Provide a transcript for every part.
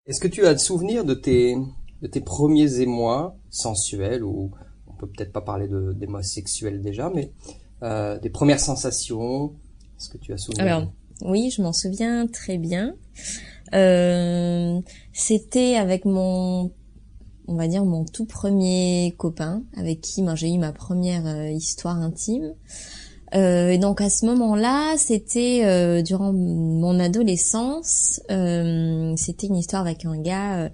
Est-ce que tu as le souvenir de tes premiers émois sensuels, ou on peut peut-être pas parler d'émois sexuels déjà, mais des premières sensations? Est-ce que tu as souvenir Alors, oui, je m'en souviens très bien. Euh, C'était avec on va dire mon tout premier copain, avec qui moi j'ai eu ma première histoire intime. Et donc à ce moment-là, c'était durant mon adolescence. C'était une histoire avec un gars.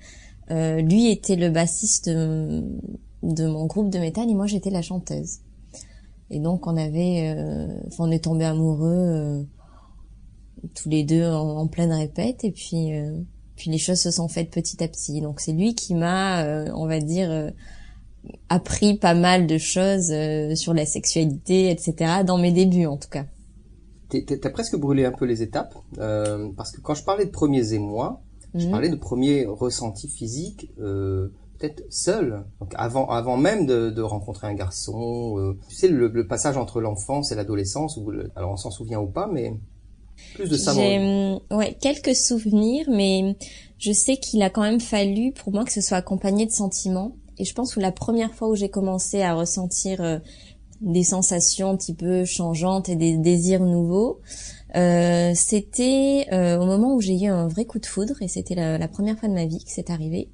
Lui était le bassiste de mon groupe de métal et moi j'étais la chanteuse. Et donc on est tombés amoureux tous les deux en pleine répète et puis les choses se sont faites petit à petit. Donc c'est lui qui m'a, on va dire, appris pas mal de choses sur la sexualité, etc. dans mes débuts en tout cas. T'as presque brûlé un peu les étapes, parce que quand je parlais de premiers émois, je Mhm. parlais de premiers ressentis physiques, peut-être seul, donc avant même de rencontrer un garçon. Tu sais, le passage entre l'enfance et l'adolescence, alors on s'en souvient ou pas, mais plus de ça. J'ai ouais, quelques souvenirs, mais je sais qu'il a quand même fallu pour moi que ce soit accompagné de sentiments. Et je pense que la première fois où j'ai commencé à ressentir des sensations un petit peu changeantes et des désirs nouveaux, c'était au moment où j'ai eu un vrai coup de foudre, et c'était la première fois de ma vie que c'est arrivé.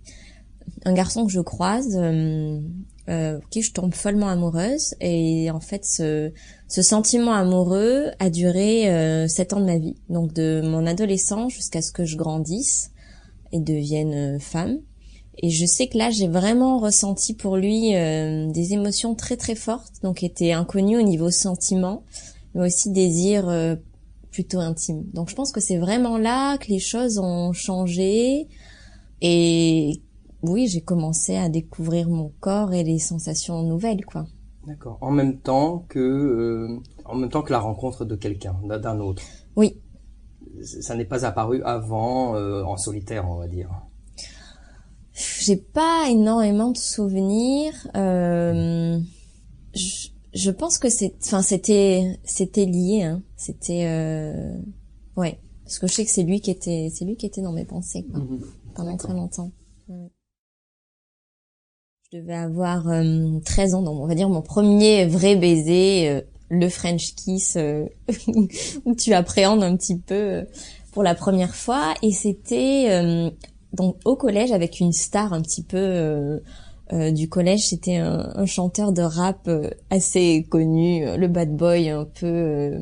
Un garçon que je croise, qui je tombe follement amoureuse, et en fait ce sentiment amoureux a duré 7 ans de ma vie, donc de mon adolescence jusqu'à ce que je grandisse et devienne femme. Et je sais que là j'ai vraiment ressenti pour lui des émotions très très fortes, donc qui étaient inconnues au niveau sentiment, mais aussi désirs plutôt intimes. Donc je pense que c'est vraiment là que les choses ont changé. Et oui, j'ai commencé à découvrir mon corps et les sensations nouvelles, quoi. D'accord. En même temps que la rencontre de quelqu'un, d'un autre. Oui, Ça n'est pas apparu avant, en solitaire, on va dire. j'ai pas énormément de souvenirs. Je pense que c'était lié, hein. C'était, ouais, parce que je sais que c'est lui qui était dans mes pensées, quoi, Mhm. pendant très D'accord. longtemps. Ouais. Je devais avoir 13 ans, donc on va dire mon premier vrai baiser, le French kiss, où tu appréhendes un petit peu pour la première fois. Et c'était donc au collège avec une star un petit peu du collège. C'était un chanteur de rap assez connu, le bad boy un peu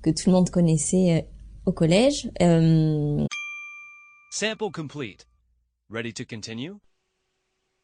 que tout le monde connaissait au collège. Sample complete. Ready to continue?